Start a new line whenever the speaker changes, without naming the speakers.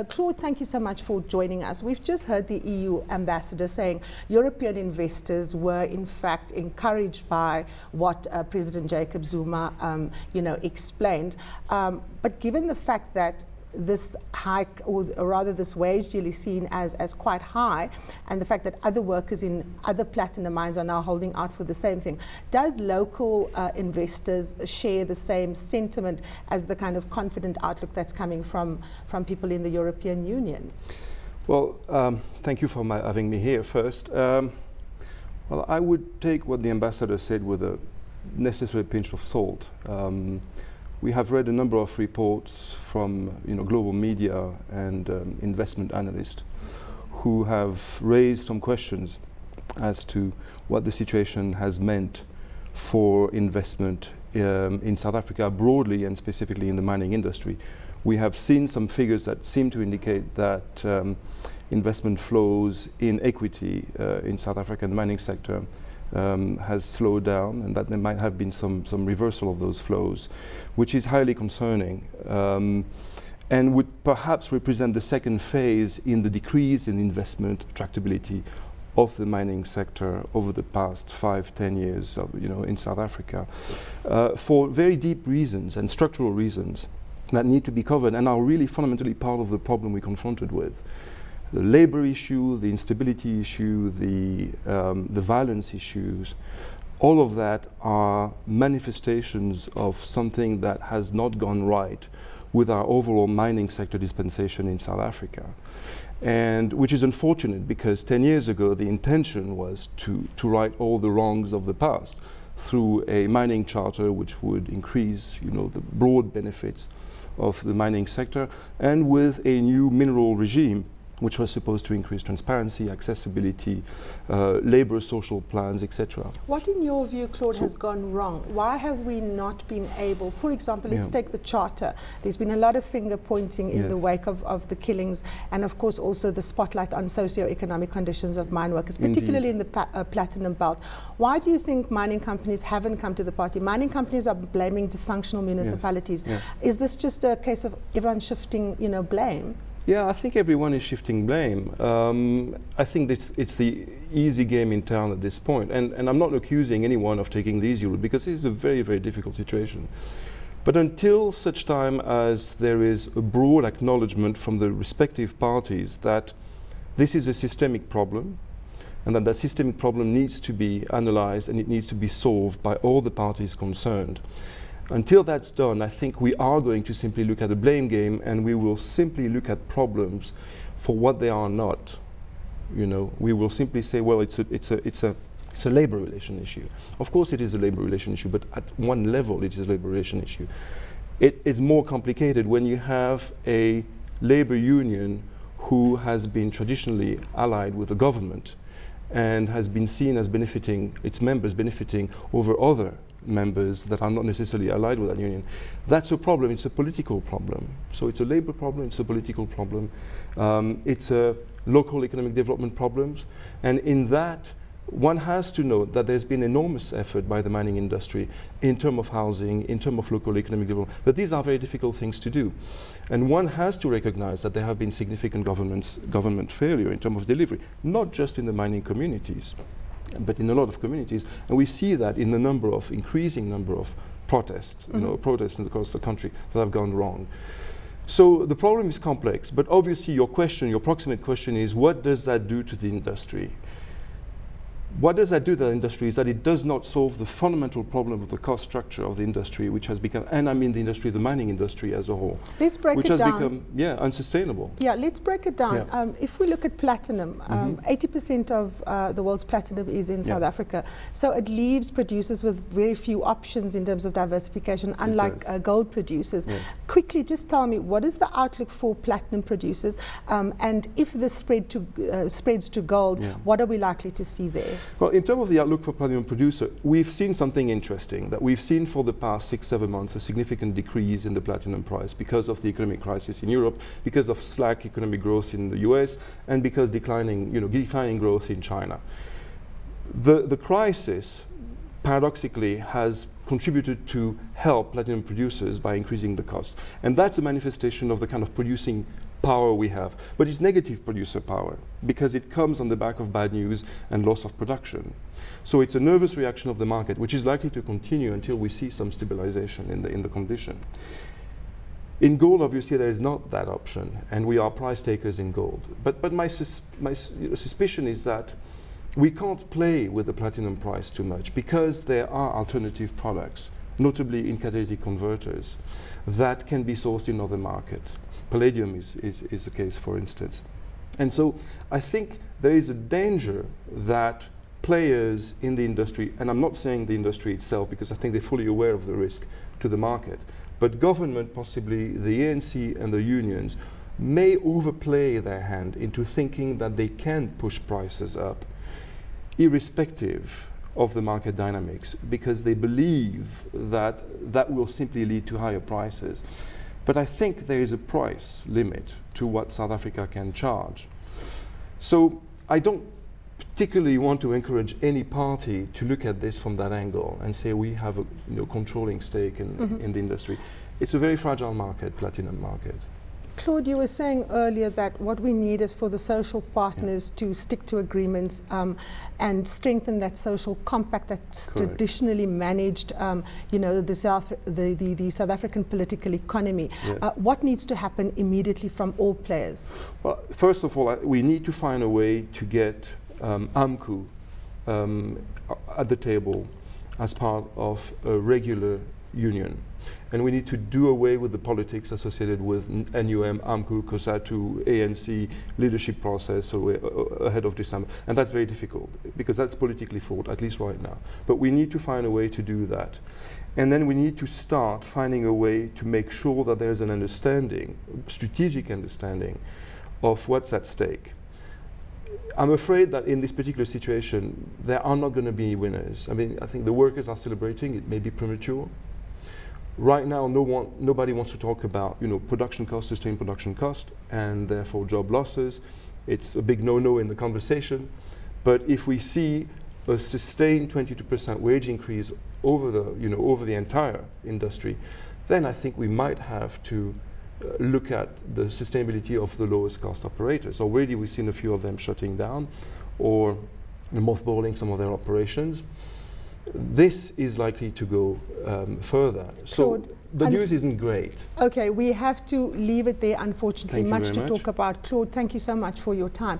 Claude, thank you so much for joining us. We've just heard the EU ambassador saying European investors were in fact encouraged by what President Jacob Zuma, explained. But given the fact that this hike, or rather this wage deal, is seen as quite high, and the fact that other workers in other platinum mines are now holding out for the same thing, does local investors share the same sentiment as the kind of confident outlook that's coming from people in the European Union?
Well, thank you for having me here first. Well, I would take what the ambassador said with a necessary pinch of salt. We have read a number of reports from global media and investment analysts who have raised some questions as to what the situation has meant for investment in South Africa broadly and specifically in the mining industry. We have seen some figures that seem to indicate that investment flows in equity in South African mining sector has slowed down, and that there might have been some reversal of those flows, which is highly concerning and would perhaps represent the second phase in the decrease in investment attractability of the mining sector over the past 5-10 years in South Africa for very deep reasons and structural reasons that need to be covered and are really fundamentally part of the problem we're confronted with. The labor issue, the instability issue, the violence issues, all of that are manifestations of something that has not gone right with our overall mining sector dispensation in South Africa. And which is unfortunate because 10 years ago the intention was to right all the wrongs of the past through a mining charter which would increase the broad benefits of the mining sector, and with a new mineral regime which was supposed to increase transparency, accessibility, labor, social plans, etc.
What in your view, Claude, has gone wrong? Why have we not been able, for example, let's take the charter. There's been a lot of finger pointing in the wake of the killings, and of course also the spotlight on socio-economic conditions of mine workers, particularly in the platinum belt. Why do you think mining companies haven't come to the party? Mining companies are blaming dysfunctional municipalities. Is this just a case of everyone shifting, blame?
Yeah, I think everyone is shifting blame. I think it's the easy game in town at this point. And I'm not accusing anyone of taking the easy route because this is a very, very difficult situation. But until such time as there is a broad acknowledgement from the respective parties that this is a systemic problem and that systemic problem needs to be analyzed and it needs to be solved by all the parties concerned. Until that's done, I think we are going to simply look at a blame game, and we will simply look at problems for what they are not. We will simply say, well, it's a labor relation issue. Of course, it is a labor relation issue, but at one level, it is a labor relation issue. It's more complicated when you have a labor union who has been traditionally allied with the government and has been seen as benefiting, its members benefiting over other members that are not necessarily allied with that union. That's a problem. It's a political problem. So it's a labor problem, it's a political problem, it's a local economic development problems, and in that one has to note that there's been enormous effort by the mining industry in terms of housing, in terms of local economic development, but these are very difficult things to do. And one has to recognize that there have been significant government failure in terms of delivery, not just in the mining communities, but in a lot of communities, and we see that in the increasing number of protests, protests across the country that have gone wrong. So the problem is complex, but obviously your proximate question is, what does that do to the industry? What does that do to the industry is that it does not solve the fundamental problem of the cost structure of the industry, which has become, and I mean the industry, the mining industry as a whole,
let's break
which
it
has
down.
become unsustainable.
Yeah, let's break it down. If we look at platinum, 80% of the world's platinum is in South Africa. So it leaves producers with very few options in terms of diversification, unlike gold producers. Quickly, just tell me, what is the outlook for platinum producers? And if this spreads to gold, what are we likely to see there?
Well, in terms of the outlook for platinum producer, we've seen something interesting, that we've seen for the past 6-7 months a significant decrease in the platinum price because of the economic crisis in Europe, because of slack economic growth in the US, and because declining growth in China. The crisis, paradoxically, has contributed to help platinum producers by increasing the cost. And that's a manifestation of the kind of producing power we have. But it's negative producer power because it comes on the back of bad news and loss of production. So it's a nervous reaction of the market, which is likely to continue until we see some stabilization in the condition. In gold, obviously, there is not that option, and we are price takers in gold. But my suspicion is that we can't play with the platinum price too much because there are alternative products, notably in catalytic converters, that can be sourced in other markets. Palladium is a case, for instance. And so I think there is a danger that players in the industry, and I'm not saying the industry itself because I think they're fully aware of the risk to the market, but government, possibly the ANC and the unions, may overplay their hand into thinking that they can push prices up irrespective of the market dynamics because they believe that that will simply lead to higher prices. But I think there is a price limit to what South Africa can charge. So I don't particularly want to encourage any party to look at this from that angle and say we have a controlling stake in the industry. It's a very fragile market, platinum market.
Claude, you were saying earlier that what we need is for the social partners to stick to agreements and strengthen that social compact that's traditionally managed, the South African political economy.
Yes.
What needs to happen immediately from all players?
Well, first of all, we need to find a way to get AMCU at the table as part of a regular union. And we need to do away with the politics associated with NUM, AMCU, COSATU, ANC leadership process ahead of December. And that's very difficult because that's politically fraught, at least right now. But we need to find a way to do that. And then we need to start finding a way to make sure that there's an understanding, strategic understanding of what's at stake. I'm afraid that in this particular situation, there are not going to be winners. I mean, I think the workers are celebrating. It may be premature. Right now, nobody wants to talk about, production cost, sustained production cost, and therefore job losses. It's a big no-no in the conversation. But if we see a sustained 22% wage increase over the entire industry, then I think we might have to look at the sustainability of the lowest cost operators. Already we've seen a few of them shutting down or mothballing some of their operations. This is likely to go further.
Claude,
so the news isn't great.
Okay, we have to leave it there, unfortunately.
Thank you
much
very
to
much.
talk about. Claude, thank you so much for your time.